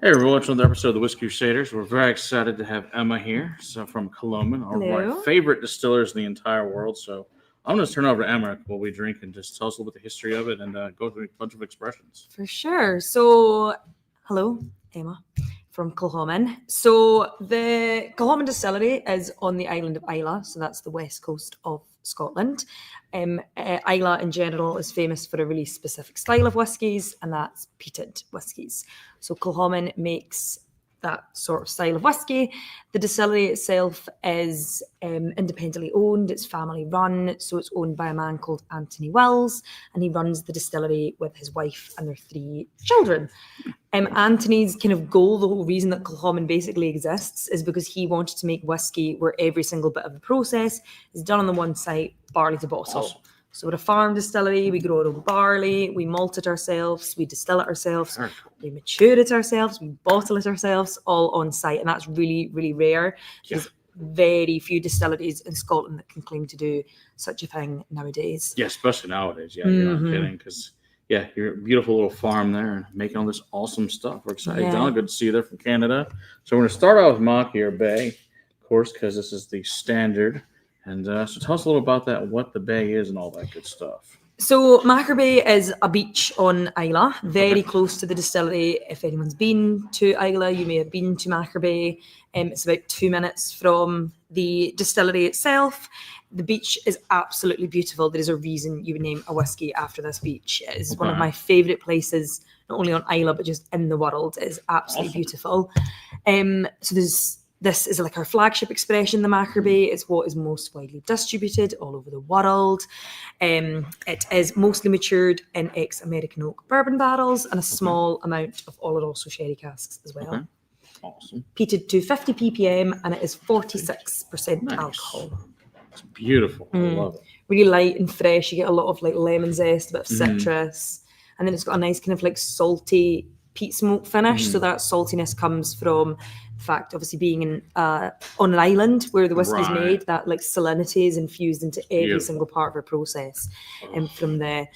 Hey, we're watching another episode of the Whiskey Crusaders. We're very excited to have Emma here, so from Kilchoman, one of my favorite distillers in the entire world. So I'm going to turn over to Emma what we drink and just tell us a little bit the history of it and go through a bunch of expressions. For sure. So, hello, Emma from Kilchoman. So the Kilchoman Distillery is on the island of Islay, so that's the west coast of Scotland. Islay in general is famous for a really specific style of whiskies, and that's peated whiskies. So Kilchoman makes that sort of style of whiskey. The distillery itself is independently owned, it's family run, so it's owned by a man called Anthony Wills, and he runs the distillery with his wife and their 3 children. Anthony's kind of goal, the whole reason that Kilchoman basically exists, is because he wanted to make whiskey where every single bit of the process is done on the one site, barley to bottle. Awesome. So we're a farm distillery, we grow our own barley, we malt it ourselves, we distill it ourselves, we mature it ourselves, we bottle it ourselves, all on site. And that's really, really rare. Yeah. There's very few distilleries in Scotland that can claim to do such a thing nowadays. Yeah, especially nowadays. Yeah, you're not kidding. Because, yeah, you're a beautiful little farm there and making all this awesome stuff. We're excited. Yeah. Donna, good to see you there from Canada. So we're going to start out with Machir Bay, of course, because this is the standard. And so tell us a little about that, what the bay is and all that good stuff. So Machir Bay is a beach on Islay, very close to the distillery. If anyone's been to Islay, you may have been to Machir Bay. It's about 2 minutes from the distillery itself. The beach is absolutely beautiful. There is a reason you would name a whiskey after this beach. It is one of my favourite places, not only on Islay, but just in the world. It is absolutely beautiful. So this is like our flagship expression, the Machir Bay. It's what is most widely distributed all over the world. It is mostly matured in ex-American oak bourbon barrels and a small amount of Oloroso sherry casks as well. Awesome. Peated to 50 ppm, and it is 46% alcohol. It's beautiful. I love it. Really light and fresh. You get a lot of like lemon zest, a bit of citrus, and then it's got a nice kind of like salty peat smoke finish. So that saltiness comes from the fact, obviously, being on an island where the whiskey is made. That like salinity is infused into every single part of our process, and from the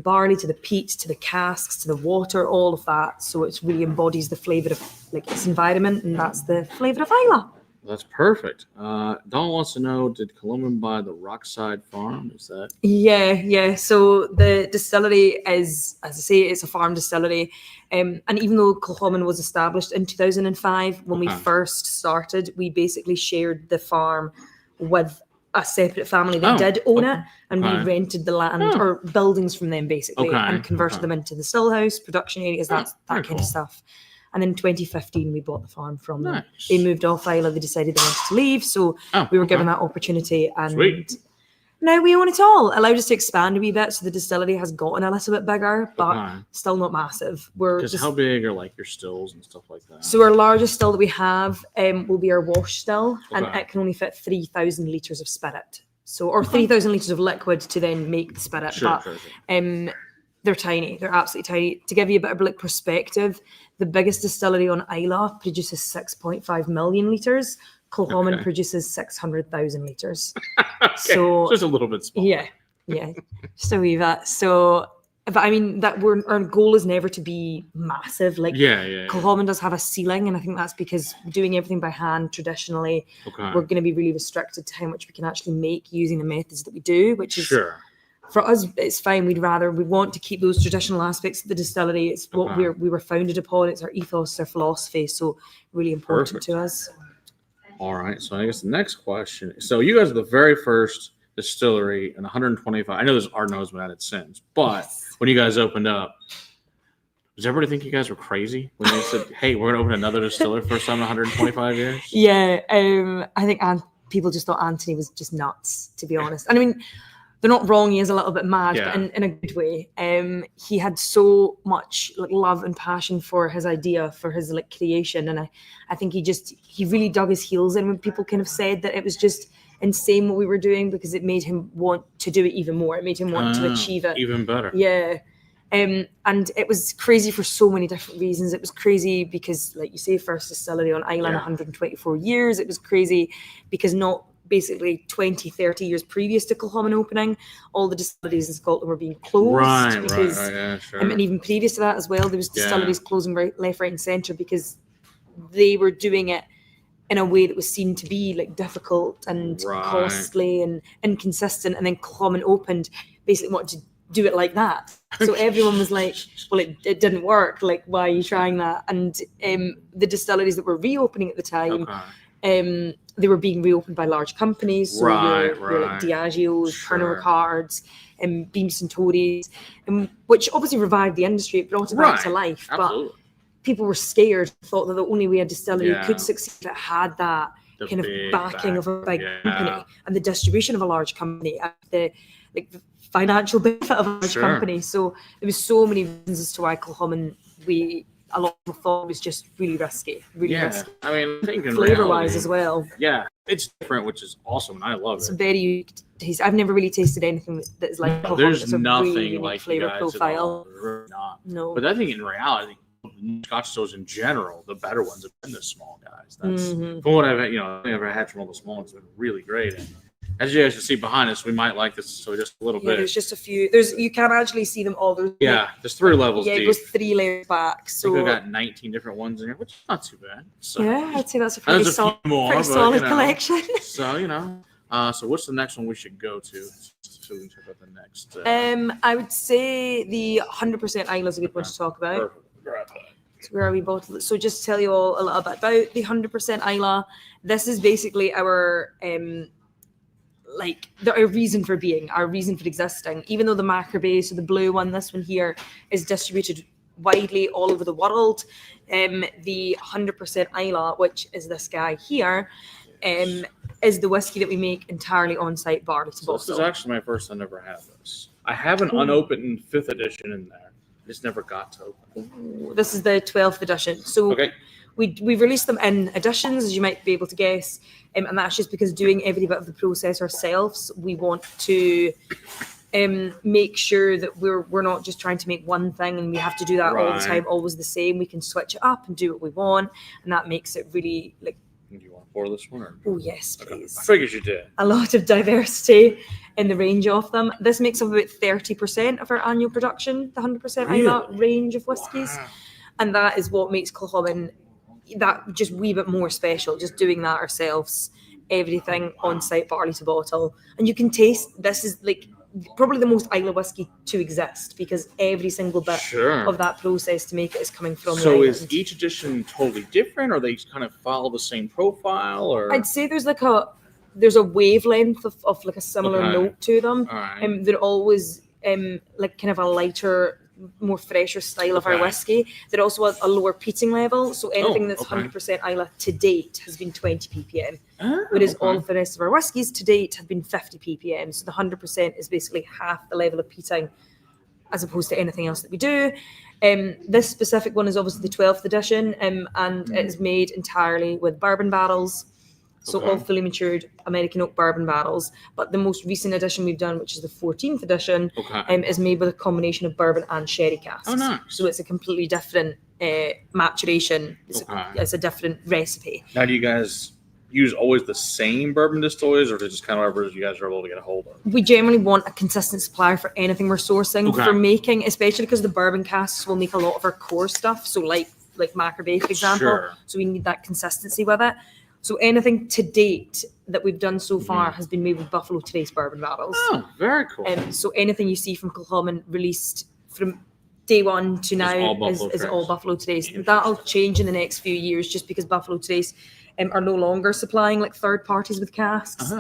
barley to the peat to the casks to the water, all of that. So it really embodies the flavour of like its environment, and that's the flavour of Islay. That's perfect. Don wants to know, did Kilchoman buy the Rockside Farm? Is that? Yeah. So the distillery is, as I say, it's a farm distillery. And even though Kilchoman was established in 2005, when we first started, we basically shared the farm with a separate family that did own it. And we rented the land or buildings from them, basically, and converted them into the still house, production areas, that kind of stuff. And in 2015, we bought the farm from them. They moved off Islay. They decided they wanted to leave. So we were given that opportunity. And now we own it all. Allowed us to expand a wee bit. So the distillery has gotten a little bit bigger, but still not massive. Because how big are like your stills and stuff like that? So our largest still that we have will be our wash still. And it can only fit 3,000 litres of spirit. So, or 3,000 litres of liquid to then make the spirit. Sure. They're tiny. They're absolutely tiny. To give you a bit of like perspective, the biggest distillery on Islay produces 6.5 million litres. Kilchoman produces 600,000 litres. So just a little bit small. Yeah, just a wee bit. So, but I mean that our goal is never to be massive. Like Kilchoman does have a ceiling, and I think that's because doing everything by hand traditionally, we're going to be really restricted to how much we can actually make using the methods that we do, which is. For us, it's fine. We want to keep those traditional aspects of the distillery. It's what we were founded upon. It's our ethos, our philosophy. So really important to us. All right. So I guess the next question. So you guys are the very first distillery in 125. I know there's Ardeno's been added since, but when you guys opened up, does everybody think you guys were crazy when they said, "Hey, we're going to open another distillery first time in 125 years"? Yeah. I think people just thought Anthony was just nuts, to be honest. And I mean. They're not wrong. He is a little bit mad, but in a good way. He had so much like love and passion for his idea, for his like creation, and I think he really dug his heels in when people kind of said that it was just insane what we were doing, because it made him want to do it even more. It made him want to achieve it even better. Yeah. And it was crazy for so many different reasons. It was crazy because, like you say, first distillery on Islay, 124 years. It was crazy because not basically 20, 30 years previous to Kilchoman opening, all the distilleries in Scotland were being closed. Right, because, yeah, sure. And even previous to that as well, there was distilleries closing left, right and centre because they were doing it in a way that was seen to be like difficult and costly and inconsistent. And then Kilchoman opened, basically wanted to do it like that. So everyone was like, well, it didn't work. Like, why are you trying that? And the distilleries that were reopening at the time, they were being reopened by large companies. So your like Diageo's, Pernod Ricards, Beams and Tories, which obviously revived the industry. It brought it back to life. Absolutely. But people were scared, thought that the only way a distillery could succeed if it had that kind of backing of a big company and the distribution of a large company, and the financial benefit of a large company. So there was so many reasons as to why Kilchoman, a lot of people thought was just really risky. Risky. I mean, I think in flavor-wise as well. Yeah, it's different, which is awesome, and I love it. It's very unique taste. I've never really tasted anything that is like Kilchoman. There's it's a nothing really like flavor profile. Really not. No. But I think in reality, Scotch stills in general, the better ones have been the small guys. That's from what I've had from all the small ones. It's been really great. And as you guys can see behind us, we might like this so just a little bit. There's just a few. You can't actually see them all. There's 3 levels deep. It goes 3 layers back. So we've got 19 different ones in here, which is not too bad. So, I'd say that's a pretty solid collection. So so what's the next one we should go to? So we can check out the next. I would say the 100% Islay is a good one to talk about. Perfect. So where are we both? So just to tell you all a little bit about the 100% Islay. This is basically our our reason for being, our reason for existing. Even though the Machir Bay, so the blue one, this one here, is distributed widely all over the world, the 100% Islay, which is this guy here, is the whiskey that we make entirely on-site barley to bottle. This is actually my first time ever had this. I have an unopened 5th edition in there. I just never got to open. This is the 12th edition. So we've released them in editions, as you might be able to guess, and that's just because doing every bit of the process ourselves, we want to make sure that we're not just trying to make one thing and we have to do that all the time, always the same. We can switch it up and do what we want, and that makes it really like. Do you want to pour this one? Or? Oh yes, please. I figured you did. A lot of diversity in the range of them. This makes up about 30% of our annual production, the 100% Islay range of whiskies, and that is what makes Kilchoman that just wee bit more special. Just doing that ourselves, everything on site, barley to bottle, and you can taste. This is like probably the most Islay whiskey to exist because every single bit of that process to make it is coming from. So is each edition totally different, or they kind of follow the same profile? Or I'd say there's a wavelength of like a similar note to them. They're always like kind of a lighter, more fresher style of our whiskey. They're also a lower peating level, so anything that's 100% Islay to date has been 20 ppm, whereas all of the rest of our whiskies to date have been 50 ppm. So the 100% is basically half the level of peating as opposed to anything else that we do. This specific one is obviously the 12th edition, and it is made entirely with bourbon barrels. So all fully matured American oak bourbon barrels. But the most recent edition we've done, which is the 14th edition, is made with a combination of bourbon and sherry casks. Oh, nice. So it's a completely different maturation. It's a different recipe. Now, do you guys use always the same bourbon distilleries, or is it just kind of whatever you guys are able to get a hold of? We generally want a consistent supplier for anything we're sourcing for making, especially because the bourbon casks will make a lot of our core stuff. So like Machir Bay, for example. So we need that consistency with it. So anything to date that we've done so far has been made with Buffalo Trace bourbon barrels. Oh, very cool. So anything you see from Kilchoman released from day one to now is all Buffalo Trace. That'll change in the next few years just because Buffalo Trace are no longer supplying like third parties with casks.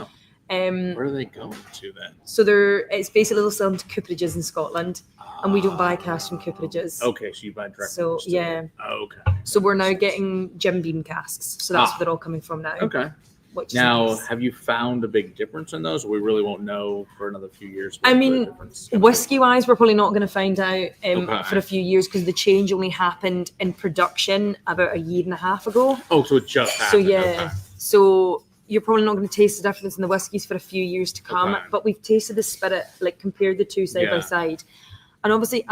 Where are they going to then? So it's basically they'll sell them to cooperages in Scotland, and we don't buy casks from cooperages. Okay, so you buy directly. So Okay. So we're now getting Jim Beam casks. So that's where they're all coming from now. Okay. Now, have you found a big difference in those? We really won't know for another few years. I mean, whiskey-wise, we're probably not going to find out for a few years because the change only happened in production about a year and a half ago. Oh, so it just happened. So so you're probably not going to taste the difference in the whiskies for a few years to come. But we've tasted the spirit, like compared the two side by side, and obviously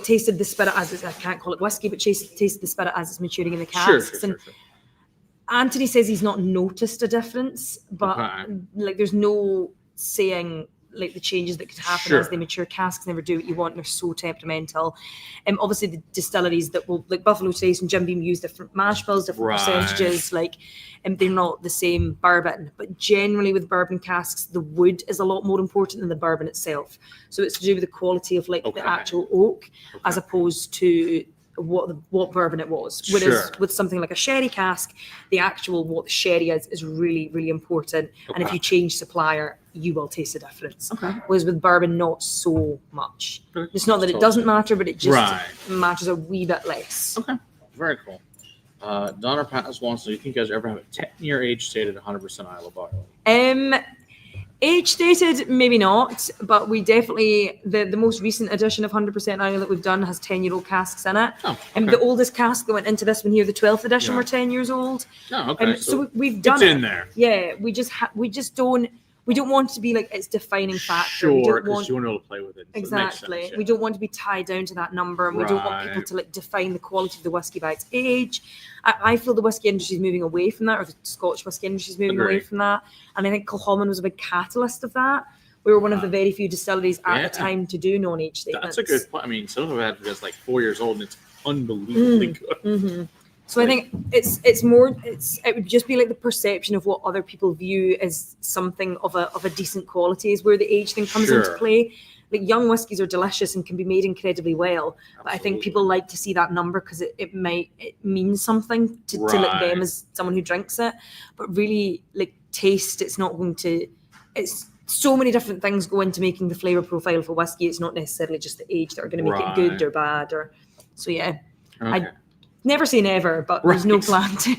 tasted the spirit as I can't call it whiskey, but tasted the spirit as it's maturing in the casks. Anthony says he's not noticed a difference, but like there's no saying like the changes that could happen as they mature. Casks never do what you want, and they're so temperamental. Obviously the distilleries that will, like Buffalo Trace and Jim Beam, use different mash bills, different percentages, like, and they're not the same bourbon. But generally with bourbon casks, the wood is a lot more important than the bourbon itself. So it's to do with the quality of like the actual oak, as opposed to what bourbon it was. Whereas with something like a sherry cask, the actual what the sherry is really, really important. And if you change supplier, you will taste the difference. Whereas with bourbon, not so much. It's not that it doesn't matter, but it just matters a wee bit less. Very cool. Donner Pattis wants to know, do you think you guys ever have a 10-year age stated 100% Islay barley? Age stated, maybe not, but we definitely, the most recent edition of 100% Islay that we've done has 10-year-old casks in it. And the oldest cask that went into this one here, the 12th edition, were 10 years old. So we've done it's in there. Yeah, we just don't. We don't want it to be like its defining factor. Because you want to be able to play with it. So Exactly. It makes sense, We don't want to be tied down to that number, and we don't want people to like define the quality of the whiskey by its age. I feel the whiskey industry is moving away from that, or the Scotch whiskey industry is moving away from that. And I think Kilchoman was a big catalyst of that. We were one of the very few distilleries at the time to do non-age statements. That's a good point. I mean, some of them had just like 4 years old, and it's unbelievably good. So I think it's more, it would just be like the perception of what other people view as something of a decent quality is where the age thing comes into play. Like young whiskies are delicious and can be made incredibly well, but I think people like to see that number because it means something to like them as someone who drinks it. But really, like taste, it's not going to. It's so many different things go into making the flavor profile of a whiskey. It's not necessarily just the age that are going to make it good or bad. I never say never, but there's no plan to.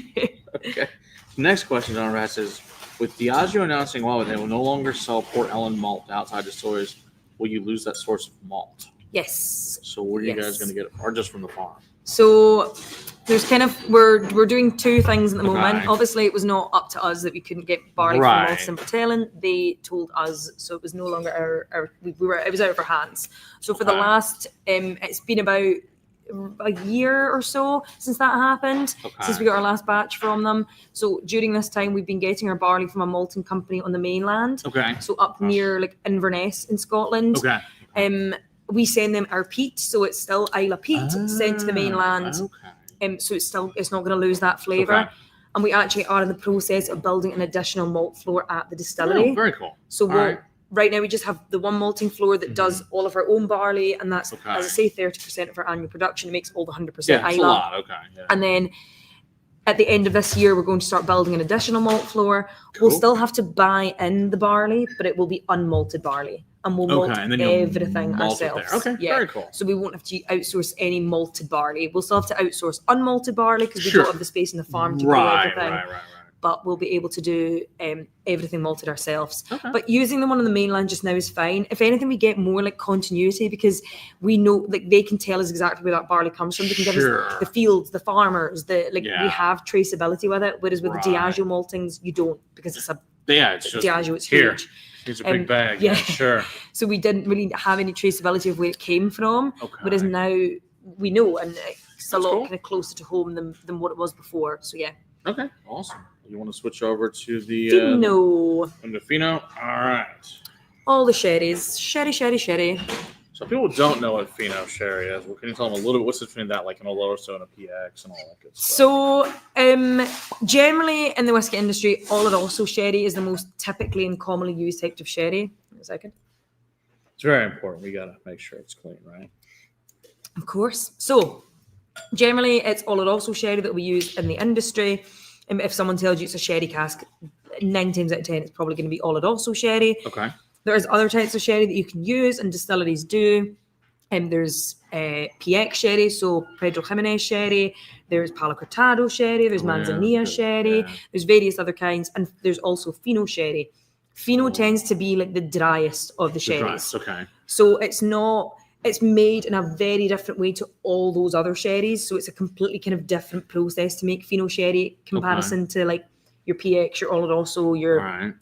Next question on our says, with Diageo announcing they will no longer sell Port Ellen malt outside distilleries, will you lose that source of malt? Yes. So where are you guys going to get it? Or just from the farm? So there's kind of, we're doing two things at the moment. Obviously, it was not up to us that we couldn't get barley from Malts and Port Ellen. They told us, so it was no longer it was out of our hands. So for the last, it's been about a year or so since that happened, since we got our last batch from them. So during this time, we've been getting our barley from a malting company on the mainland. So up near like Inverness in Scotland. We send them our peat, so it's still Islay peat sent to the mainland. So it's not going to lose that flavour. And we actually are in the process of building an additional malt floor at the distillery. Very cool. So right now we just have the one malting floor that does all of our own barley, and that's, as I say, 30% of our annual production. It makes all the 100% Islay. It's a lot. And then at the end of this year, we're going to start building an additional malt floor. We'll still have to buy in the barley, but it will be unmalted barley. And we'll malt everything ourselves. Very cool. So we won't have to outsource any malted barley. We'll still have to outsource unmalted barley because we don't have the space in the farm to grow everything. But we'll be able to do everything malted ourselves. But using the one on the mainland just now is fine. If anything, we get more like continuity because we know, like, they can tell us exactly where that barley comes from. They can give us the fields, the farmers, we have traceability with it. Whereas with the Diageo maltings, you don't, because it's it's just Diageo. It's huge. It's a big bag. So we didn't really have any traceability of where it came from. Whereas now we know, and it's a lot kind of closer to home than what it was before. So Awesome. You want to switch over to the Fino? The Fino. All right. All the sherries, sherry. So people don't know what Fino sherry is. Well, can you tell them a little bit? What's between that, like an Oloroso and a PX and all that good stuff? So, generally in the whiskey industry, Oloroso sherry is the most typically and commonly used type of sherry. A second. It's very important. We gotta make sure it's clean, right? Of course. So, generally, it's Oloroso sherry that we use in the industry. If someone tells you it's a sherry cask, 9 times out of 10, it's probably going to be Oloroso sherry. There's other types of sherry that you can use, and distilleries do. There's PX sherry, so Pedro Jimenez sherry. There's Palo Cortado sherry. There's Manzanilla sherry. There's various other kinds, and there's also Fino sherry. Fino tends to be like the driest of the sherries. So it's not. It's made in a very different way to all those other sherries. So it's a completely kind of different process to make Fino sherry comparison to like your PX, your Oloroso, your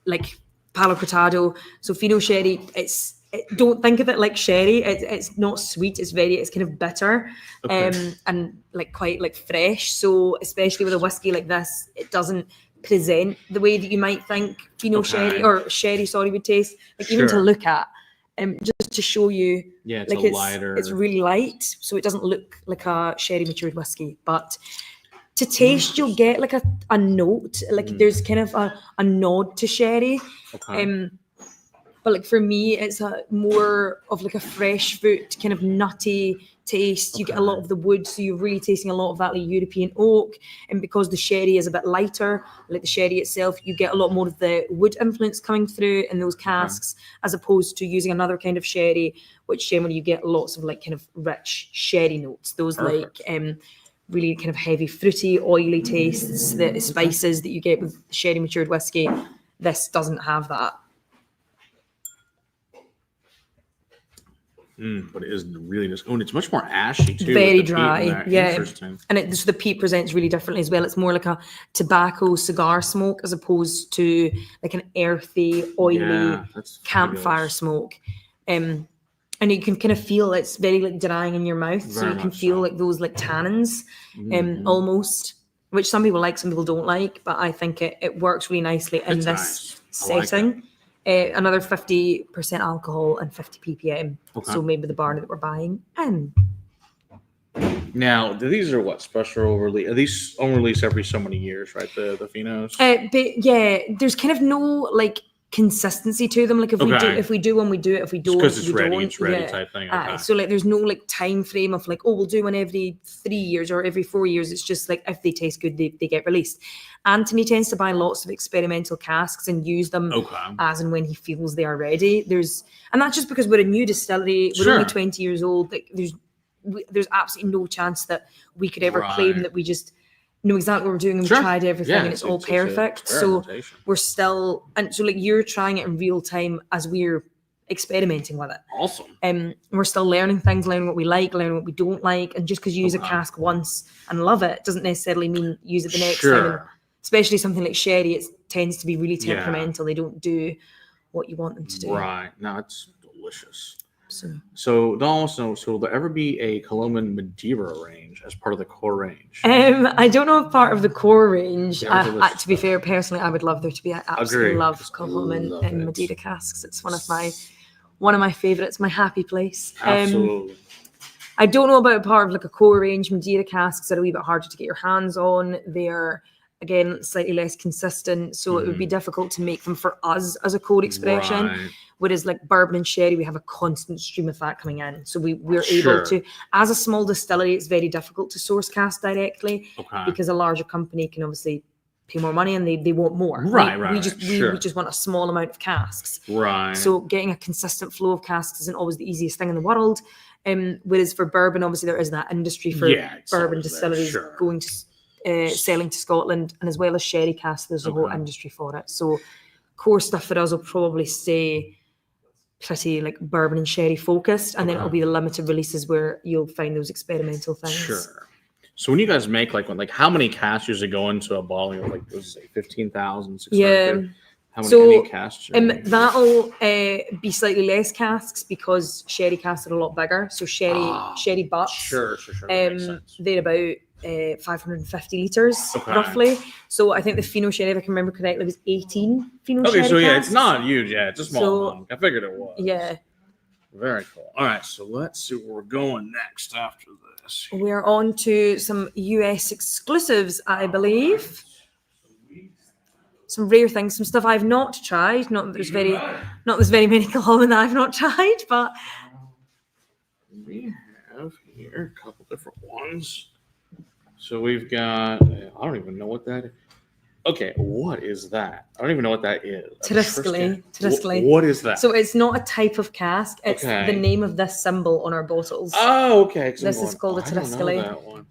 like Palo Cortado. So Fino sherry, it's don't think of it like sherry. It's not sweet. It's kind of bitter, and like quite like fresh. So especially with a whiskey like this, it doesn't present the way that you might think Fino sherry or sherry, sorry, would taste. Like even to look at, just to show you, it's like lighter. It's really light, so it doesn't look like a sherry matured whiskey, but to taste, you'll get like a note, like there's kind of a nod to sherry. But like for me, it's more of like a fresh fruit, kind of nutty taste. You get a lot of the wood, so you're really tasting a lot of that like European oak. And because the sherry is a bit lighter, like the sherry itself, you get a lot more of the wood influence coming through in those casks, as opposed to using another kind of sherry, which generally you get lots of like kind of rich sherry notes. Those like really kind of heavy, fruity, oily tastes, the spices that you get with sherry matured whiskey. This doesn't have that. But it is really just. Oh, and it's much more ashy too. Very dry, yeah. Interesting. And the peat presents really differently as well. It's more like a tobacco cigar smoke as opposed to like an earthy, oily campfire smoke. And you can kind of feel it's very like drying in your mouth, so you can feel like those like tannins, almost, which some people like, some people don't like. But I think it works really nicely in this setting. Another 50% alcohol and 50 ppm. So maybe the barley that we're buying. Now, these are what special release? Are these on release every so many years, right? The Finos. But yeah, there's kind of no like consistency to them. Like if we do one, we do it. If we don't, because it's we ready, don't. it's ready type thing. So like there's no like time frame of like, oh, we'll do one every 3 years or every 4 years. It's just like if they taste good, they get released. Anthony tends to buy lots of experimental casks and use them as and when he feels they are ready. And that's just because we're a new distillery. We're only 20 years old. Like there's absolutely no chance that we could ever claim that we just know exactly what we're doing and we've tried everything and it's all perfect. So we're still, and so like you're trying it in real time as we're experimenting with it. Awesome. We're still learning things, learning what we like, learning what we don't like. And just because you use a cask once and love it doesn't necessarily mean use it the next time. And especially something like sherry, it tends to be really temperamental. They don't do what you want them to do. Right. No, it's delicious. So will there ever be a Kilchoman Madeira range as part of the core range? I don't know if part of the core range. To be fair, personally, I would love there to be. I absolutely love Kilchoman and Madeira casks. It's one of my favourites, my happy place. Absolutely. I don't know about part of like a core range. Madeira casks are a wee bit harder to get your hands on. They're again slightly less consistent, so it would be difficult to make them for us as a core expression. Right. Whereas like bourbon and sherry, we have a constant stream of that coming in. So we're able to, as a small distillery, it's very difficult to source cask directly because a larger company can obviously pay more money and they want more. We just want a small amount of casks. Right. So getting a consistent flow of casks isn't always the easiest thing in the world. Whereas for bourbon, obviously there is that industry for bourbon distilleries going to selling to Scotland, and as well as sherry casks, there's a whole industry for it. So core stuff for us will probably stay pretty like bourbon and sherry focused, and then it'll be the limited releases where you'll find those experimental things. So when you guys make like how many casks usually go into a bottle of like 15,000, 600? How many casks? That'll be slightly less casks because sherry casks are a lot bigger. So sherry butts. They're about 550 litres roughly. So I think the Fino sherry, if I can remember correctly, was 18 Fino sherry so casks. It's not huge. Yeah, it's a small one. I figured it was. Yeah. Very cool. All right, so let's see where we're going next after this. We're on to some US exclusives, I believe. Some rare things, some stuff I've not tried. Not that there's very many Kilchoman that I've not tried, but we have here a couple different ones. So we've got, I don't even know what that is. Okay, what is that? I don't even know what that is. Triskele. What is that? So it's not a type of cask. It's the name of this symbol on our bottles. Oh, okay. This is called a Triskele. That one.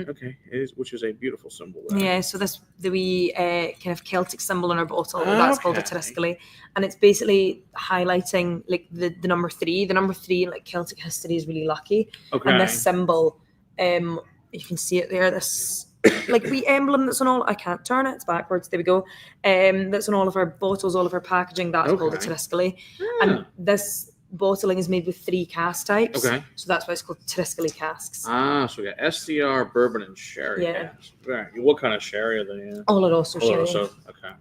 Okay, which is a beautiful symbol. There. Yeah, so the wee kind of Celtic symbol on our bottle, that's called a Triskele. And it's basically highlighting like the number 3. The number 3 in like Celtic history is really lucky. Okay. And this symbol, you can see it there, this like wee emblem that's on all, I can't turn it, it's backwards, there we go. That's on all of our bottles, all of our packaging, that's called a Triskele. And this bottling is made with 3 cask types. Okay. So that's why it's called Triskelly casks. So we got SCR, bourbon, and sherry. Yeah. Right. What kind of sherry are they in? Oloroso sherry. Oloroso. Okay.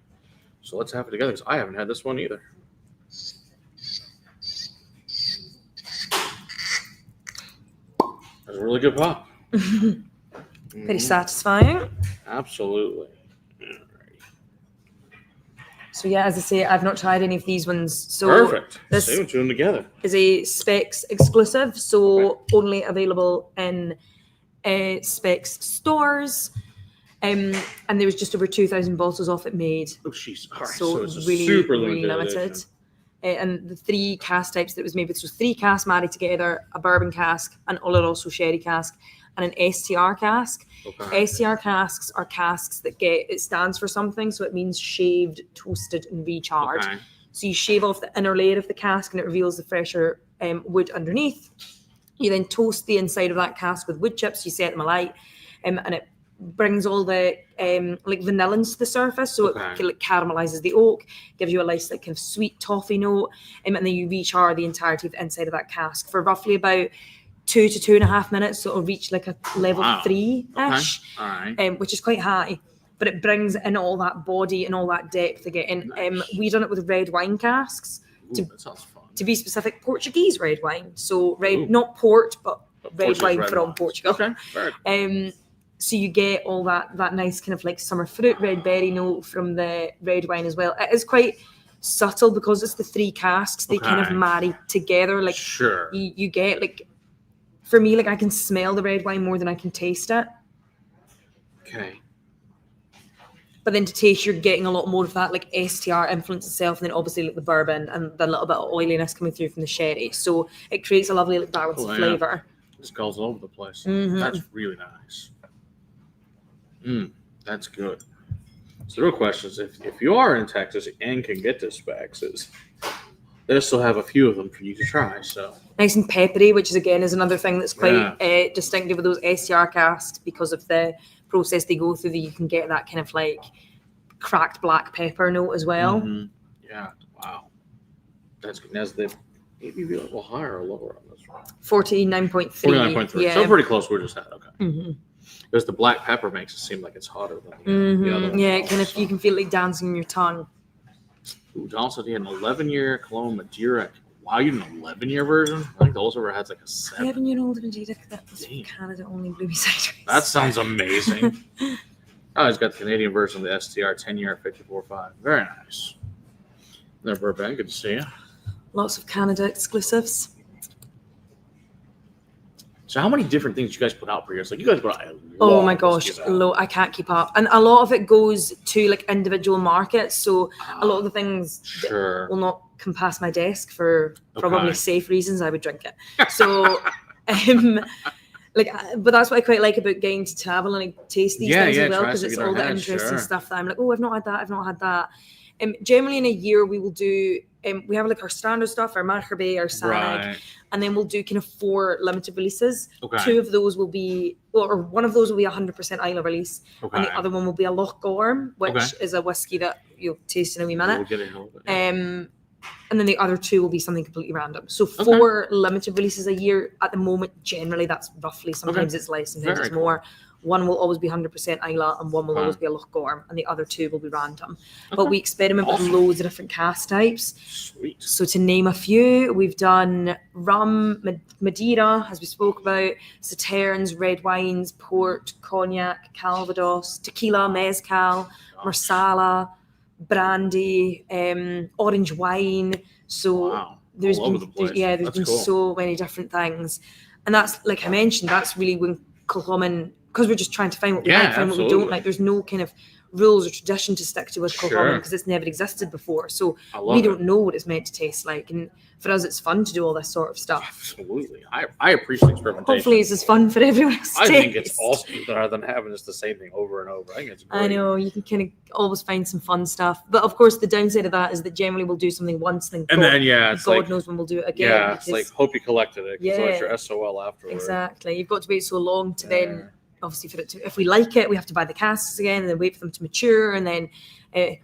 So let's have it together because I haven't had this one either. That's a really good pop. Very satisfying. Absolutely. So yeah, as I say, I've not tried any of these ones. So Perfect. this Same two them together. is a Specs exclusive, so only available in Specs stores. And there was just over 2,000 bottles off it made. Oh, jeez. All right. So it's a really, super really limited. edition. And the 3 cask types that it was made with, so 3 casks married together, a bourbon cask, an Oloroso sherry cask, and an STR cask. Okay. STR casks are casks that it stands for something, so it means shaved, toasted, and recharged. Okay. So you shave off the inner layer of the cask and it reveals the fresher wood underneath. You then toast the inside of that cask with wood chips, you set them alight, and it brings all the like vanillins to the surface, so it like caramelizes the oak, gives you a nice like kind of sweet toffee note, and then you rechar the entirety of the inside of that cask for roughly about 2 to 2.5 minutes, so it'll reach like a level 3-ish, which is quite high. But it brings in all that body and all that depth again. We done it with red wine casks. That sounds fun. To be specific, Portuguese red wine. So not port, but red wine from Portugal. Okay. So you get all that nice kind of like summer fruit, red berry note from the red wine as well. It is quite subtle because it's the 3 casks. They kind of marry together. Like you get like, for me, like I can smell the red wine more than I can taste it. Okay. But then to taste, you're getting a lot more of that like STR influence itself, and then obviously like the bourbon and the little bit of oiliness coming through from the sherry. So it creates a lovely like, balance of flavour. This goes all over the place. That's really nice. That's good. So the real question is, if you are in Texas and can get this Specs, they still have a few of them for you to try. So nice and peppery, which is another thing that's quite distinctive with those STR casks because of the process they go through. That you can get that kind of like cracked black pepper note as well. Yeah. Wow. That's good. As the maybe be a little higher or lower on this one. 49.3. 49.3. Yeah. So pretty close. We just had because the black pepper makes it seem like it's hotter than the other one. Yeah, kind of. You can feel it like dancing in your tongue. Ooh, also, he had an 11-year Kilchoman Madeira. Wow, you had an 11-year version? I think the old server has like a 7. 7-year-old Madeira. That was Canada only Bluey Cideries. That sounds amazing. He's got the Canadian version of the STR 10-year 54.5. Very nice. There, Burbank. Good to see you. Lots of Canada exclusives. So how many different things you guys put out per year? So you guys put out a lot. Oh my gosh, I can't keep up. And a lot of it goes to like individual markets. So a lot of the things will not come past my desk for probably safe reasons. I would drink it. So but that's what I quite like about getting to travel and like, taste these things as well, because it's all the interesting stuff that I'm like, oh, I've not had that. Generally in a year we will do we have like our standard stuff, our Machir Bay, our Sanaig, and then we'll do kind of 4 limited releases. 2 of those will be, or one of those will be 100% Islay release, and the other one will be a Loch Gorm, which is a whiskey that you'll taste in a wee minute. We'll get it a little bit, and then the other 2 will be something completely random. So 4 limited releases a year at the moment. Generally, that's roughly. Sometimes it's less, sometimes it's more. One will always be 100% Islay, and one will always be a Loch Gorm, and the other 2 will be random. But we experiment with loads of different cask types. Sweet. So to name a few, we've done rum, Madeira, as we spoke about, Sauternes, red wines, port, cognac, Calvados, tequila, mezcal, marsala, brandy, orange wine. So there's been so many different things, and that's like I mentioned. That's really when Kilchoman, because we're just trying to find what we like, find what we don't like. There's no kind of rules or tradition to stick to with Kilchoman because it's never existed before. So we don't know what it's meant to taste like. And for us, it's fun to do all this sort of stuff. Absolutely. I appreciate experimentation. Hopefully it's as fun for everyone else to taste. I think it's awesome rather than having just the same thing over and over. I think it's great. I know, you can kind of always find some fun stuff. But of course, the downside of that is that generally we'll do something once and then God knows when we'll do it again. Yeah, it's like hope you collected it because it's your SOL afterwards. Exactly. You've got to wait so long to then... Obviously, for it to, if we like it, we have to buy the casks again and then wait for them to mature. And then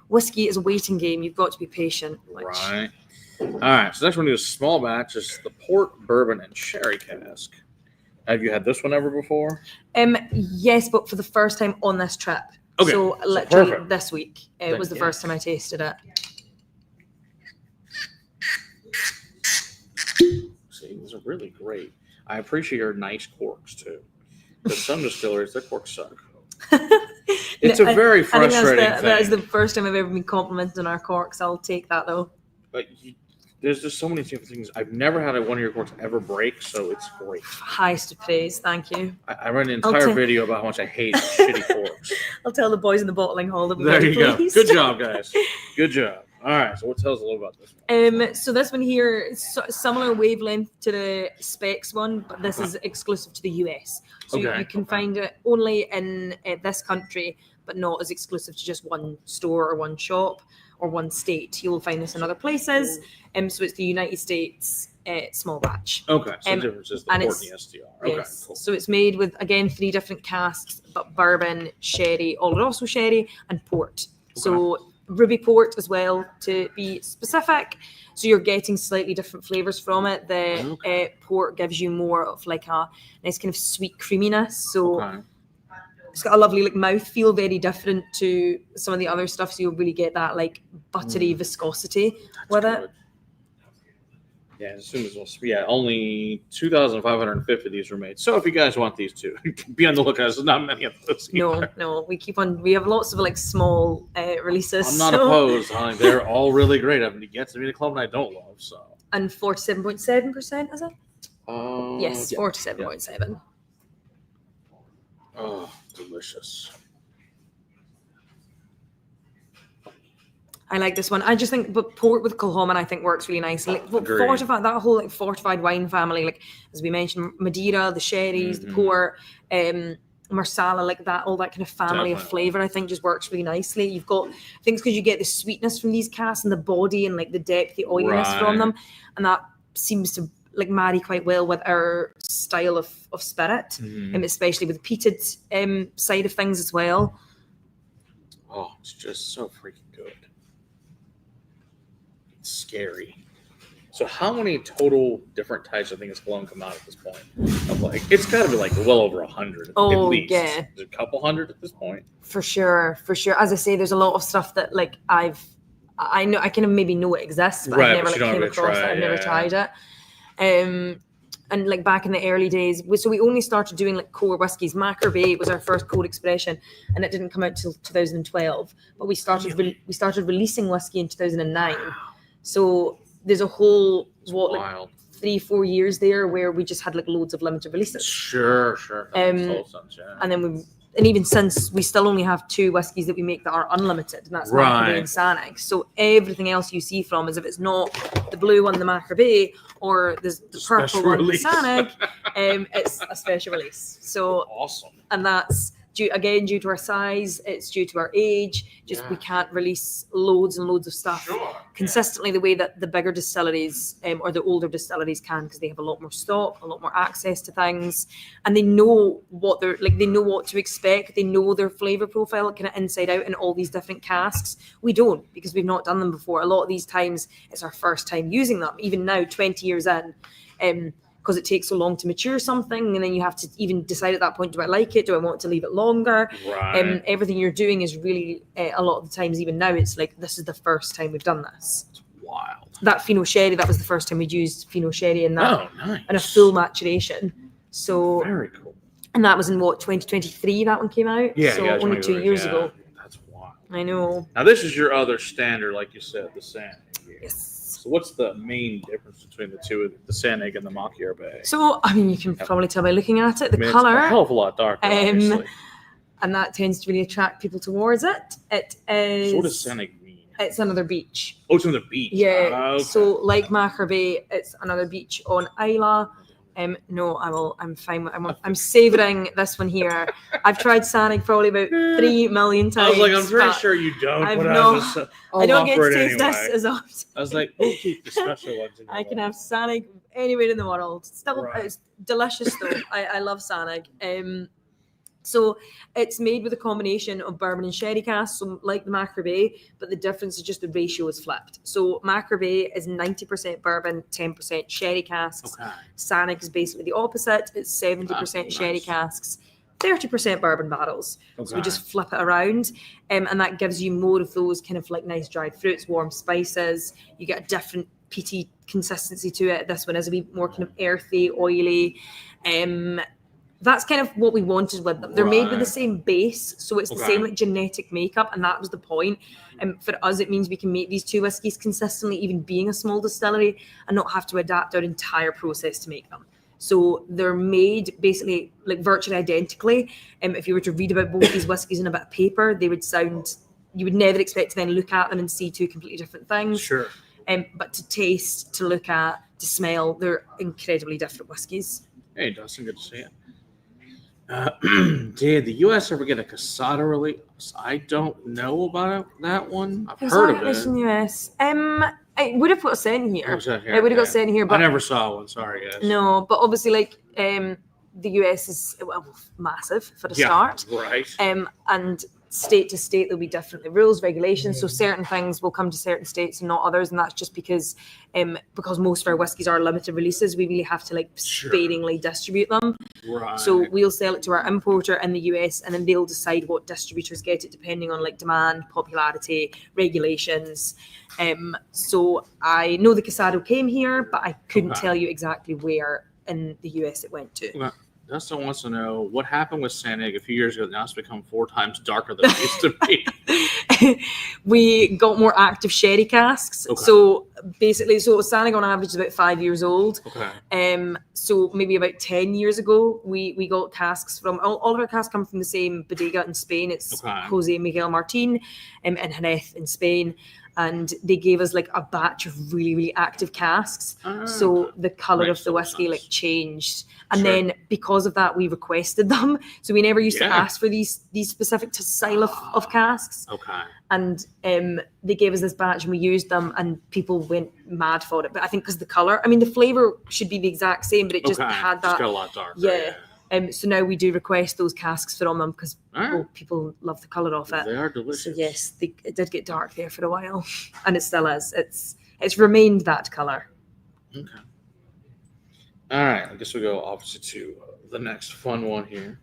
whiskey is a waiting game. You've got to be patient. All right, so next one is small batch. Is the port, bourbon, and sherry cask. Have you had this one ever before? Yes, but for the first time on this trip. Okay, So so literally perfect. this week. It was the first time I tasted it. See, these are really great. I appreciate your nice corks too. Because some distilleries, their corks suck. It's a very frustrating thing. That is the first time I've ever been complimented on our corks. I'll take that though. But there's just so many different things. I've never had one of your corks ever break, so it's great. Highest of praise, thank you. I read an entire video about how much I hate shitty corks. I'll tell the boys in the bottling hall that we're There very you pleased. go. Good job, guys. Good job. All right, so tell us a little about this one. So this one here is similar wavelength to the Specs one, but this is exclusive to the US. So you can find it only in this country, but not as exclusive to just one store or one shop or one state. You will find this in other places. So it's the United States small batch. Okay, so the difference is the port and the STR. Okay, yes. cool. So it's made with, again, 3 different casks, but bourbon, sherry, Oloroso sherry, and port. Okay. So ruby port as well, to be specific. So you're getting slightly different flavors from it. The port gives you more of like a nice kind of sweet creaminess. So it's got a lovely like mouth feel, very different to some of the other stuff. So you'll really get that like buttery viscosity with it. Yeah, as soon as only 2,550 of these were made. So if you guys want these too, be on the lookout. There's not many of those. No, we have lots of like small releases. I'm not opposed. They're all really great. I mean, get to be the club I don't love. So. And 47.7%, is it? Yes, yeah, 47.7. Yeah. Oh, delicious. I like this one. I just think, but port with Kilchoman, I think works really nicely. Like, fortified, that whole like fortified wine family, like as we mentioned, Madeira, the sherries, the port, Marsala, like that, all that kind of family of flavor, I think just works really nicely. You've got things because you get the sweetness from these casks and the body and like the depth, the oiliness from them, and that seems to like marry quite well with our style of spirit, especially with the peated side of things as well. Oh, it's just so freaking good. It's scary. So how many total different types of things cologne come out at this point? Of like, it's got to be like well over 100 at least. Yeah. Is it a couple hundred at this point? For sure. As I say, there's a lot of stuff that like I know I kind of maybe know it exists, but I've never like came across it. I've never tried it. And like back in the early days, so we only started doing like core whiskies. Machir Bay was our first code expression, and it didn't come out till 2012. But we started releasing whiskey in 2009. So there's a whole 3-4 years there where we just had like loads of limited releases. Sure. That makes total sense, yeah. And even since, we still only have 2 whiskies that we make that are unlimited, and that's Machir Bay and Sanaig. So everything else you see from is, if it's not the blue one, the Machir Bay, or the purple one, the Sanaig, it's a special release. So awesome. And that's due to our size, it's due to our age. We can't release loads and loads of stuff consistently the way that the bigger distilleries or the older distilleries can, because they have a lot more stock, a lot more access to things, and they know what they're like. They know what to expect. They know their flavor profile kind of inside out in all these different casks. We don't, because we've not done them before. A lot of these times it's our first time using them. Even now, 20 years in. Because it takes so long to mature something, and then you have to even decide at that point, do I like it? Do I want to leave it longer? Everything you're doing is really, a lot of the times, even now, it's like, this is the first time we've done this. It's wild. That Fino sherry, that was the first time we'd used Fino sherry in that, in a full maturation. So very cool. And that was in 2023 that one came out? Yeah, so only 2 years ago. That's wild. I know. Now this is your other standard, like you said, the Sanaig. Yes. So what's the main difference between the two, the Sanaig and the Machir Bay? So, I mean, you can probably tell by looking at it, the colour. It's a hell of a lot darker, obviously. And that tends to really attract people towards it. It is... So what does Sanaig mean? It's another beach. Oh, it's another beach. Yeah. Okay. So, like Machir Bay, it's another beach on Islay. No, I'm fine. I'm savouring this one here. I've tried Sanaig probably about 3 million times. I was like, I'm pretty sure you don't. I don't get to taste this as often. I was like, we'll keep the special ones. I can have Sanaig anywhere in the world. Still, it's delicious though. I love Sanaig. So it's made with a combination of bourbon and sherry casks, so like the Machir Bay, but the difference is just the ratio is flipped. So Machir Bay is 90% bourbon, 10% sherry casks. Okay. Sanaig is basically the opposite. It's 70% sherry casks, 30% bourbon barrels. Okay. So we just flip it around, and that gives you more of those kind of like nice dried fruits, warm spices. You get a different peaty consistency to it. This one is a bit more kind of earthy, oily. That's kind of what we wanted with them. They're made with the same base, so it's the same like genetic makeup, and that was the point. And for us, it means we can make these two whiskies consistently, even being a small distillery, and not have to adapt our entire process to make them. So they're made basically like virtually identically. If you were to read about both these whiskies in a bit of paper, they would sound, you would never expect to then look at them and see two completely different things. Sure. But to taste, to look at, to smell, they're incredibly different whiskies. Hey, Dustin, good to see you. Did the U.S. ever get a Casada release? I don't know about that one. I've heard of it. In the US. It would have put us in here. Here? It would have got sent here, but I never saw one. Sorry, guys. No, but obviously, like the US is massive for the start, right? And state to state there'll be different rules, regulations. So certain things will come to certain states and not others, and that's just because most of our whiskies are limited releases. We really have to like sparingly distribute them. Right. So we'll sell it to our importer in the US, and then they'll decide what distributors get it depending on like demand, popularity, regulations. So I know the Casado came here, but I couldn't tell you exactly where in the US it went to. Okay. Dustin wants to know what happened with Sanaig a few years ago. Now it's become 4 times darker than it used to be. We got more active sherry casks. Okay. So basically, Sanaig on average is about 5 years old. Okay. So maybe about 10 years ago, we got casks from, all of our casks come from the same bodega in Spain. It's Jose Miguel Martin in Jerez in Spain. And they gave us like a batch of really, really active casks. So the color of the whiskey like changed. And then because of that, we requested them. So we never used to ask for these specific style of casks. Okay. And they gave us this batch and we used them and people went mad for it. But I think because the color, I mean, the flavor should be the exact same, but it just had that. Just got a lot darker. Yeah. So now we do request those casks from them because people love the colour of it. They are delicious. So yes, it did get dark there for a while, and it still is. It's remained that colour. Okay. All right. I guess we'll go opposite to the next fun one here.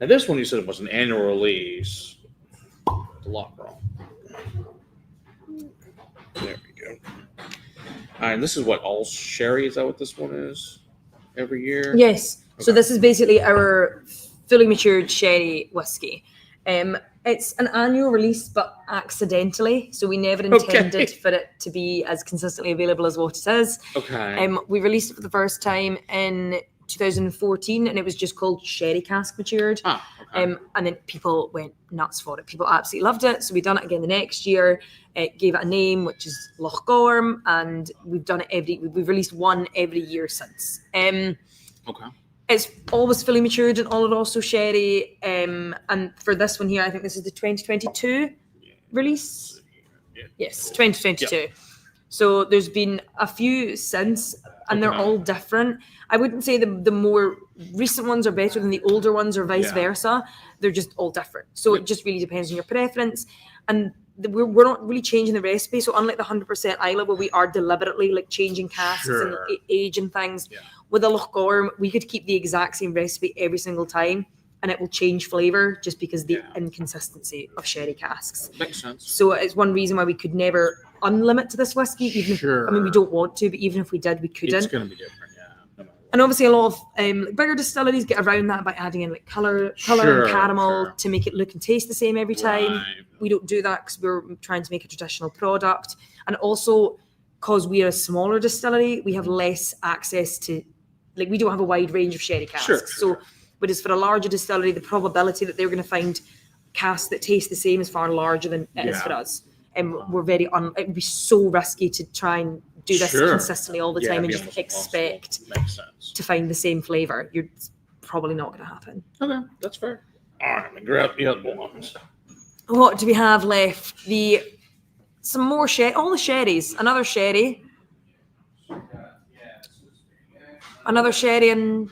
Now this one you said it was an annual release. The lock roll. There we go. All right. And this is what, all sherry? Is that what this one is? Every year? Yes. So this is basically our fully matured sherry whiskey. It's an annual release, but accidentally. So we never intended for it to be as consistently available as what it is. Okay. We released it for the first time in 2014, and it was just called Sherry Cask Matured. And then people went nuts for it. People absolutely loved it. So we done it again the next year. Gave it a name, which is Loch Gorm, and we've done it we've released one every year since. Okay. It's always fully matured and all also sherry. And for this one here, I think this is the 2022 release. Yes, 2022. Yep. So there's been a few since, and they're all different. I wouldn't say the more recent ones are better than the older ones or vice versa. They're just all different. So it just really depends on your preference. And we're not really changing the recipe. So unlike the 100% Islay, where we are deliberately like changing casks and age and things, with a Loch Gorm, we could keep the exact same recipe every single time, and it will change flavour just because of the inconsistency of sherry casks. Makes sense. So it's one reason why we could never unlimit to this whiskey. Even if, I mean, we don't want to, but even if we did, we couldn't. It's going to be different, And obviously, a lot of bigger distilleries get around that by adding in like color and caramel to make it look and taste the same every time. Right. We don't do that because we're trying to make a traditional product, and also because we are a smaller distillery, we have less access to, like, we don't have a wide range of sherry casks. So, whereas for a larger distillery, the probability that they're going to find casks that taste the same is far larger than it is for us. And we're very it would be so risky to try and do this consistently all the time and just expect to find the same flavor. It's probably not going to happen. Okay, that's fair. All right, I'm going to grab the other ones. What do we have left? Some more sherry. All the sherries. Another sherry. Another sherry and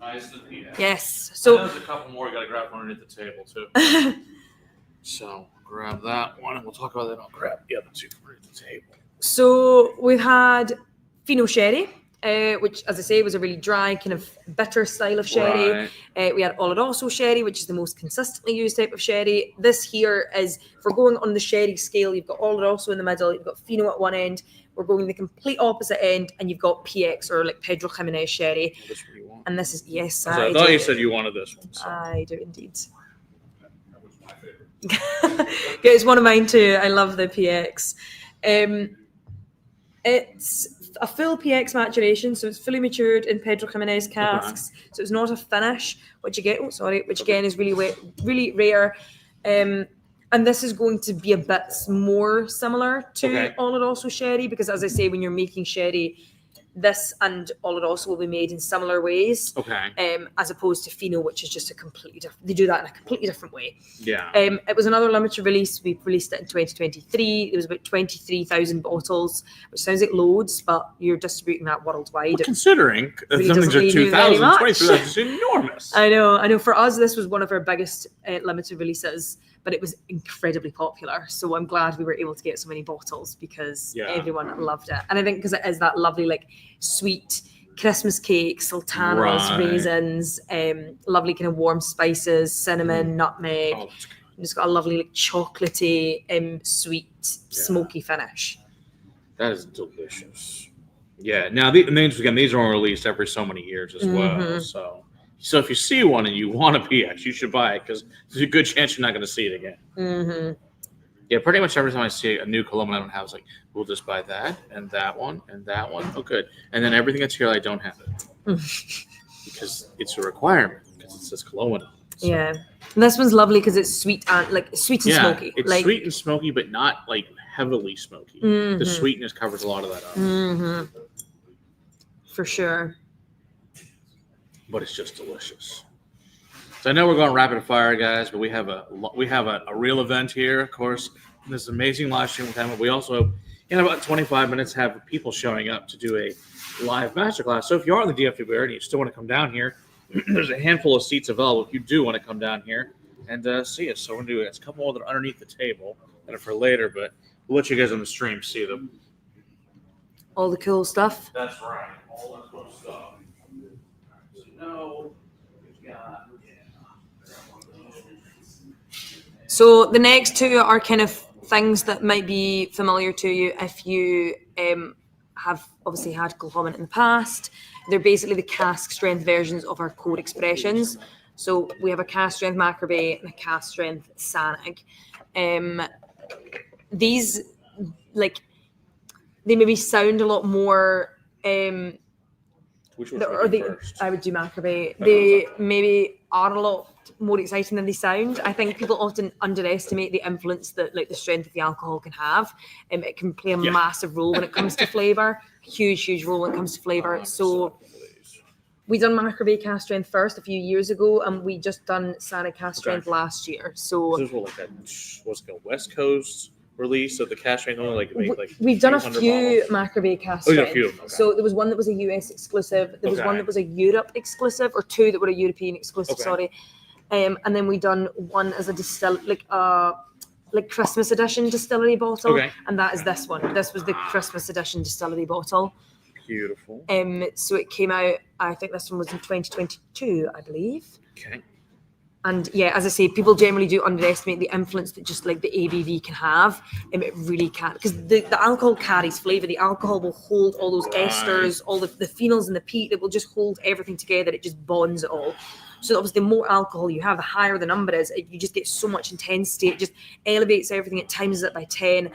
Nice to be. Yes. So So there's a couple more you got to grab from underneath the table too. So grab that one, and we'll talk about that. I'll grab the other two from underneath the table. So we've had Fino sherry, which, as I say, was a really dry, kind of bitter style of sherry. Right. We had Oloroso sherry, which is the most consistently used type of sherry. This here is, if we're going on the sherry scale, you've got Oloroso in the middle, you've got Fino at one end. We're going the complete opposite end, and you've got PX, or like Pedro Jimenez sherry. This one you want? And this is, yes, So I I thought do. you said you wanted this one. So. I do indeed. That was my favorite. Yeah, it's one of mine too. I love the PX. It's a full PX maturation, so it's fully matured in Pedro Jimenez casks. So it's not a finish, which again is really rare. And this is going to be a bit more similar to Oloroso sherry, because, as I say, when you're making sherry, this and Oloroso will be made in similar ways. As opposed to Fino, which is just a completely different. They do that in a completely different way. Yeah. It was another limited release. We released it in 2023. It was about 23,000 bottles, which sounds like loads, but you're distributing that worldwide. Well, considering really something's at 2,000, 23,000 is enormous. I know. For us, this was one of our biggest limited releases, but it was incredibly popular. So I'm glad we were able to get so many bottles, because everyone loved it. And I think because it is that lovely, like, sweet Christmas cake, sultanas, raisins, lovely kind of warm spices, cinnamon, nutmeg. Oh, it's got a lovely, like, chocolatey, sweet, smoky finish. That is delicious. Yeah. Now, these are only released every so many years as well. So if you see one and you want a PX, you should buy it, because there's a good chance you're not going to see it again. Yeah, pretty much every time I see a new Kilchoman I don't have, it's like, we'll just buy that and that one and that one. Oh, good. And then everything that's here, I don't have it. Because it's a requirement, because it says Kilchoman. So. Yeah. And this one's lovely because it's sweet and smoky. It's sweet and smoky, but not like heavily smoky. The sweetness covers a lot of that up. For sure. But it's just delicious. So I know we're going rapid fire, guys, but we have a real event here, of course. This amazing live stream with Emma. We also, in about 25 minutes, have people showing up to do a live masterclass. So if you are in the DFW area and you still want to come down here, there's a handful of seats available if you do want to come down here and see us. So we're going to do it. It's a couple more that are underneath the table that are for later, but we'll let you guys on the stream see them. All the cool stuff. That's right. All the cool stuff. So the next two are kind of things that might be familiar to you if you have obviously had Kilchoman in the past. They're basically the cask strength versions of our code expressions. So we have a cask strength Machir Bay and a cask strength Sanaig. These, like, they maybe sound a lot more. Which one's first? I would do Machir Bay. They maybe are a lot more exciting than they sound. I think people often underestimate the influence that, like, the strength of the alcohol can have. It can play a massive role when it comes to flavour. Huge role when it comes to flavour. So we done Machir Bay cask strength first a few years ago, and we just done Sanaig cask strength last year. So this was like what's it called, West Coast release of the cask strength, only we've done a few Machir Bay cask strength. A few. Okay. So there was one that was a US exclusive. There was one that was a Europe exclusive, or two that were a European exclusive. Sorry. And then we done one as a like Christmas edition distillery bottle, and that is this one. This was the Christmas edition distillery bottle. Beautiful. So it came out. I think this one was in 2022, I believe. Okay. And yeah, as I say, people generally do underestimate the influence that just like the ABV can have. It really can, because the alcohol carries flavour. The alcohol will hold all those esters, all the phenols and the peat. It will just hold everything together. It just bonds it all. So obviously, the more alcohol you have, the higher the number is. You just get so much intensity. It just elevates everything. It times it by 10.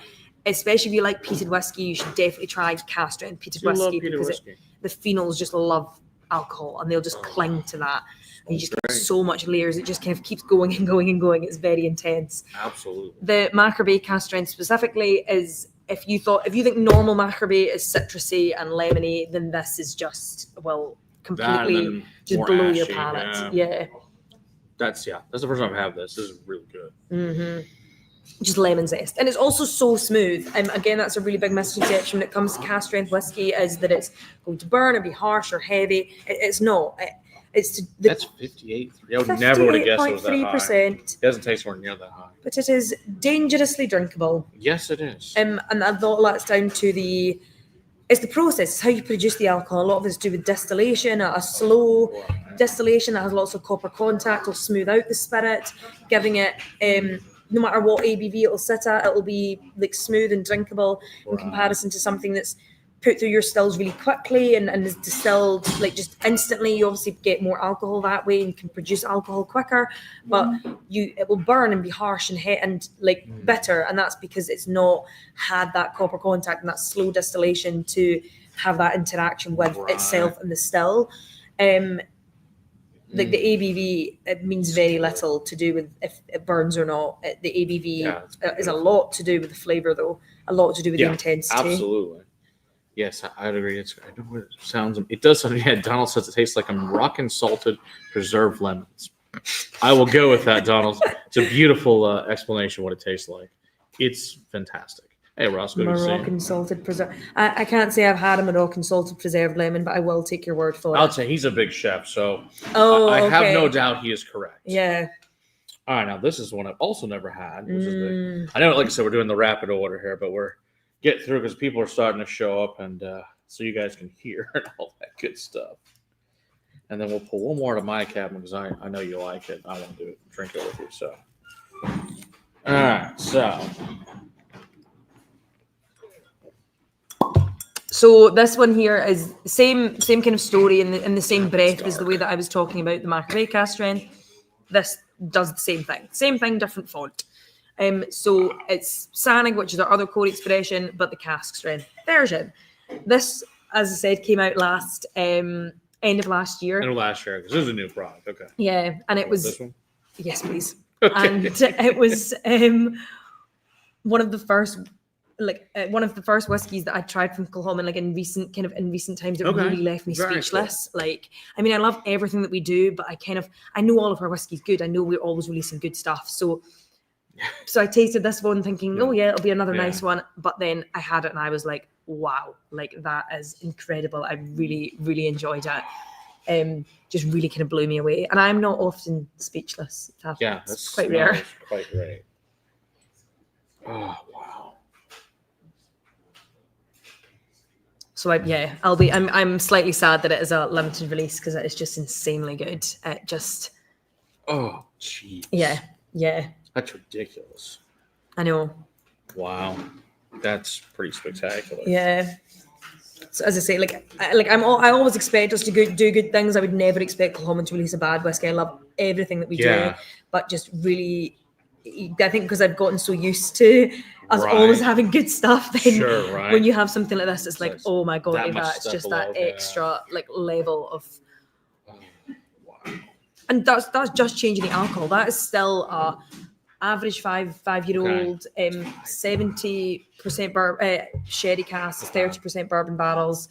Especially if you like peated whiskey, you should definitely try cask strength peated whiskey, because the phenols just love alcohol and they'll just cling to that. And you just get so much layers. It just kind of keeps going and going and going. It's very intense. Absolutely. The Machir Bay cask strength specifically is, if you think normal Machir Bay is citrusy and lemony, then this is just, well, completely just below your palate. Yeah. That's the first time I have this. This is really good. Just lemon zest, and it's also so smooth. And again, that's a really big misconception when it comes to cask strength whiskey, is that it's going to burn or be harsh or heavy. It's not. That's 58.3. I would never would have guessed it was that high. 58.3%. It doesn't taste anywhere near that high. But it is dangerously drinkable. Yes, it is. And I thought that's down to it's the process, it's how you produce the alcohol. A lot of it's to do with distillation, a slow distillation that has lots of copper contact will smooth out the spirit, giving it, no matter what ABV it'll sit at, it'll be like smooth and drinkable in comparison to something that's put through your stills really quickly and is distilled like just instantly. You obviously get more alcohol that way and can produce alcohol quicker, but it will burn and be harsh and like bitter, and that's because it's not had that copper contact and that slow distillation to have that interaction with itself and the still. Like the ABV, it means very little to do with if it burns or not. The ABV is a lot to do with the flavor, though. A lot to do with the intensity. Absolutely. Yes, I'd agree. I know what it sounds. It does sound. Yeah, Donald says it tastes like a Moroccan salted preserved lemons. I will go with that, Donald. It's a beautiful explanation of what it tastes like. It's fantastic. Hey, Ross, good to see you. Moroccan salted preserved. I can't say I've had a Moroccan salted preserved lemon, but I will take your word for it. I'll say he's a big chef, so I okay. have no doubt he is correct. Yeah. All right, now this is one I've also never had. Which is I know, like I said, we're doing the rapid order here, but we're getting through because people are starting to show up, and so you guys can hear and all that good stuff. And then we'll pull one more to my cabinet because I know you like it. I want to drink it with you. So, all right, So this one here is same kind of story in the same breath as the way that I was talking about the Machir Bay cast strength. This does the same thing, different font. So it's Sanaig, which is our other core expression, but the cask strength version. This, as I said, came out end of last year. End of last year, because this is a new product. Okay. Yeah, and it was this one. Yes, please. Okay. And it was one of the first. One of the first whiskies that I tried from Kilchoman, like in recent times, it really left me speechless. Cool. Like, I mean, I love everything that we do, but I know all of our whiskies good. I know we're always releasing good stuff. So I tasted this one thinking, oh yeah, it'll be another nice one. But then I had it and I was like, wow, like that is incredible. I really, really enjoyed it. Just really kind of blew me away. And I'm not often speechless. That's quite rare. Quite great. Oh, wow. So I'm slightly sad that it is a limited release because it is just insanely good. It just. Oh, jeez. Yeah. That's ridiculous. I know. Wow, that's pretty spectacular. Yeah. So as I say, I always expect us to do good things. I would never expect Kilchoman to release a bad whiskey. I love everything that we do, but just really, I think because I've gotten so used to us always having good stuff, then when you have something like this, it's like, oh my god, that's just that extra level of. Wow. And that's just changing the alcohol. That is still a average 5-year-old, 70% sherry casks, 30% bourbon barrels,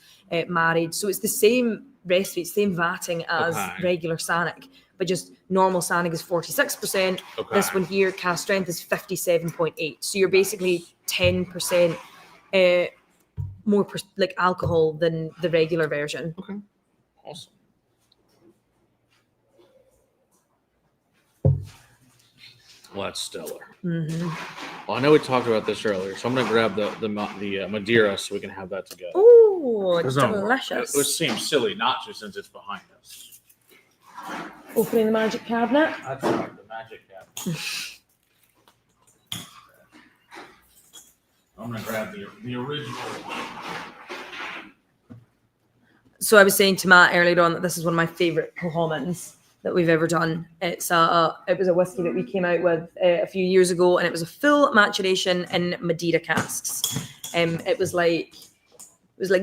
married. So it's the same recipe, same vatting as regular Sanaig, but just normal Sanaig is 46%. This one here, cast strength, is 57.8. So you're basically 10% more alcohol than the regular version. Okay, awesome. Well, that's stellar. Well, I know we talked about this earlier, so I'm going to grab the Madeira so we can have that together. Ooh, delicious. It seems silly not to since it's behind us. Opening the magic cabinet. That's right, the magic cabinet. I'm going to grab the original one. So I was saying to Matt earlier on that this is one of my favourite Kilchomans that we've ever done. It was a whiskey that we came out with a few years ago, and it was a full maturation in Madeira casks. It was like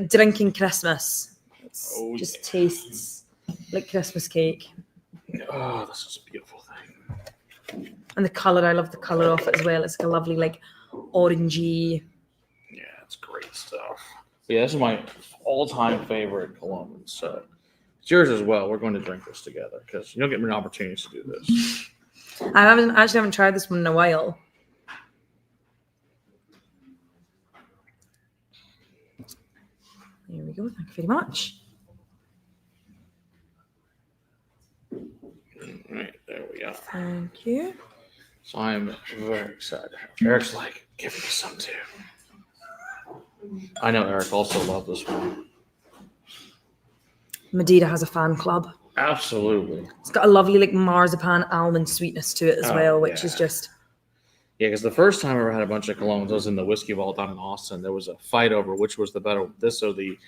drinking Christmas. It just tastes like Christmas cake. Oh, this is a beautiful thing. And the colour, I love the colour of it as well. It's like a lovely orangey. Yeah, it's great stuff. Yeah, this is my all-time favorite Kilchoman. So it's yours as well. We're going to drink this together because you don't get many opportunities to do this. I haven't tried this one in a while. There we go. Thank you very much. Yeah. Thank you. So I'm very excited. Eric's like, give me some too. I know Eric also loved this one. Medina has a fan club. Absolutely. It's got a lovely like marzipan almond sweetness to it as well, which is just Yeah, because the first time I ever had a bunch of colognes, I was in the whiskey vault down in Austin. There was a fight over which was the better, this or the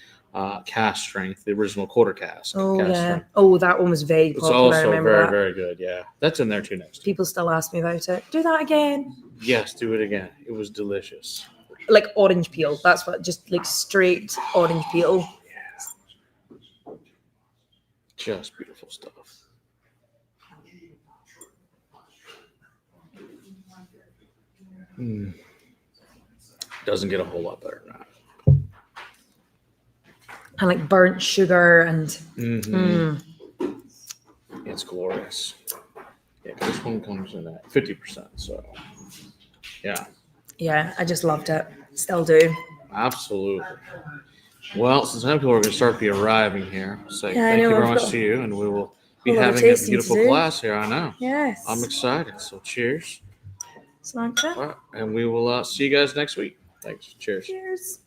cask strength, the original quarter cask. oh cask yeah. strength. Oh, that one was very It's popular. I also remember very, that. very good. Yeah, that's in there too next. People still ask me about it. Do that again. Yes, do it again. It was delicious. Like orange peel. That's what, just like straight orange peel. Yeah. Just beautiful stuff. Doesn't get a whole lot better than that. And like burnt sugar and It's glorious. Yeah, this one comes in at 50%. So, yeah. yeah, I just loved it. Still do. Absolutely. Well, since I know people are going to start be arriving here, say Yeah, I thank know, you very I've much got to you, and we will be a lot of having a tasting to beautiful do. glass here. I know. Yes. I'm excited. So, cheers. Cilantro. All right, and we will see you guys next week. Thanks. Cheers. Cheers.